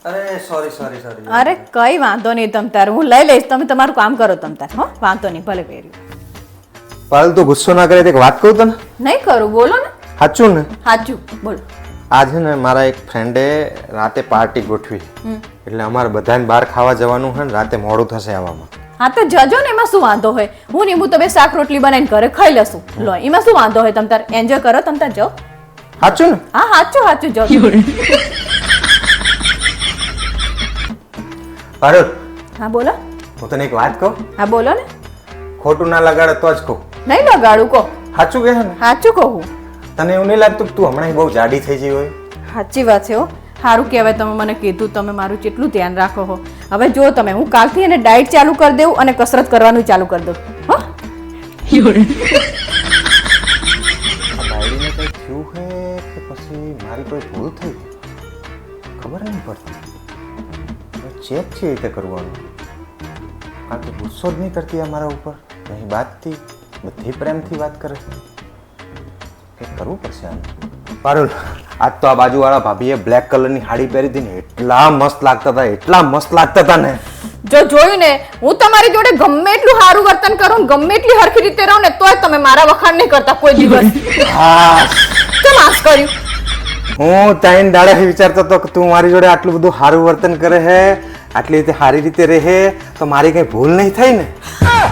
અરે સોરી. અરે કઈ વાંધો નહીં તમ તાર, હું લઈ લઈશ. તમે તમારું કામ કરો તમ તાર. હો વાંધો નહીં, ભલે પહેર્યું. પાલ તું ગુસ્સો ના કરે તો એક વાત કહું તને. નહીં કરું, બોલો ને. સાચું ને? સાચું બોલો. આજે ને મારા એક ફ્રેન્ડે રાતે પાર્ટી ગોઠવી, એટલે અમારે બધાને બહાર ખાવા જવાનું છે ને રાતે મોડું થશે આવવામાં. હા તો જજો ને, એમાં શું વાંધો હોય. હું ને હું તમે શાક રોટલી બનાવીને ઘરે ખાઈ લેશું. લો એમાં શું વાંધો હોય. તમ તાર એન્જોય કરો, તમ તાર જાઓ. સાચું ને? હા સાચું જાઓ. પારુલ, હા બોલો. હું તને એક વાત કહું. હા બોલો ને. ખોટું ના લગાડે તો જ કહું. નહીં લગાડું કહો. સાચું કહે ને? સાચું કહું. તને એવું નહીં લાગતું કે તું હમણાં બહુ જાડી થઈ ગઈ હોય? સાચી વાત છે. હો સારું કહેવાય તમે મને કીધું. તમે મારું કેટલું ધ્યાન રાખો હો. હવે જો તમે, હું કાલથી એને ડાયટ ચાલુ કરી દઉં અને કસરત કરવાનું ચાલુ કરી દઉં. હો બાયડીને કંઈ થયું હે કે પછી મારી કોઈ ભૂલ થઈ ખબર નહીં પડતી. ચેક છે રીતે કરવાનું, કારણ કે ગુસ્સો જ નહીં કરતી આ મારા ઉપર. અહીં બાતથી બધી પ્રેમથી વાત કરે. કંઈક કરવું પડશે આને. પારુલ, આજ તો આ બાજુવાળા ભાભીએ બ્લેક કલરની સાડી પહેરી હતી ને, એટલા મસ્ત લાગતા હતા ને. જો જોયું ને, હું તમારી જોડે ગમે એટલું સારું વર્તન કરું, ગમે એટલી હરખી રીતે રહું ને, તોય તમે મારા વખાણ નહીં કરતા કોઈ દિવસ. હા, કેમ આસ કર્યું? હું તાઈન દાડે વિચારતો હતો કે તું મારી જોડે આટલું બધું સારું વર્તન કરે હે, આટલી રીતે સારી રીતે રહે તો મારી કઈ ભૂલ નહીં થાય ને.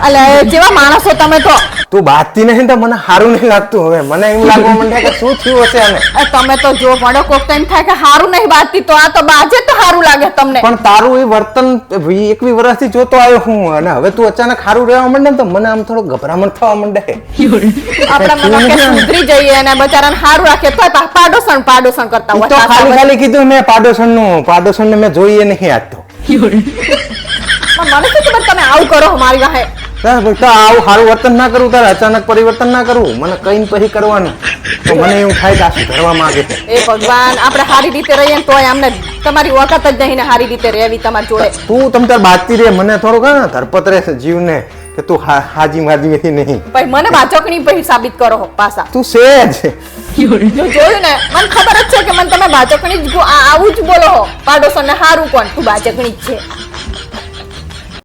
અલે જેવા માણસો તમે તો. તું બાતતી નહીં તો મને સારું નહીં લાગતું. હવે મને એમ લાગવા માંડે કે શું થયું હશે આને. તમે તો જો પડો કોક ટાઈમ થાય કે સારું નહીં બાતતી, તો આ તો બાજે તો સારું લાગે તમને. પણ તારું એ વર્તન 21 વર્ષથી જોતો આવ્યો હું, અને હવે તું અચાનક સારું રહેવા માંડે ને તો મને આમ થોડો ગભરામણ થવા માંડે. આપણા મનમાં કે સુધરી જઈએ અને બચારાને સારું રાખે તો પાડોશન કરતા તો હોય. ખાલી કીધું મેં પાડોશન ને મેં જોઈએ નહીં આજ તો. મને શું ખબર તમે આવું કરો મારી વાહે. આવું સારું વર્તન ના કરવું, તારે અચાનક પરિવર્તન ના કરવું, મને કઈ પછી કરવાનું. તો મને એવું થાય કે આ સુધારવા માંગે છે. એ ભગવાન, આપણે સારી રીતે રહીએ ને તોય અમને તમારી વખત જ નહીં ને સારી રીતે રહેવી તમારી જોડે. તું તમ તાર બાજતી રે, મને થોડુંક ધરપત રહે જીવને કે તું હાજી માજી નહીં. પછી મને બાચકણી પછી સાબિત કરો પાછા. તું સેજ જોયું ને, મને ખબર જ છે કે મને તમે બાચકણી જ આવું જ બોલો. પાડોશો ને હારું કોણ, તું બાચકણી જ છે.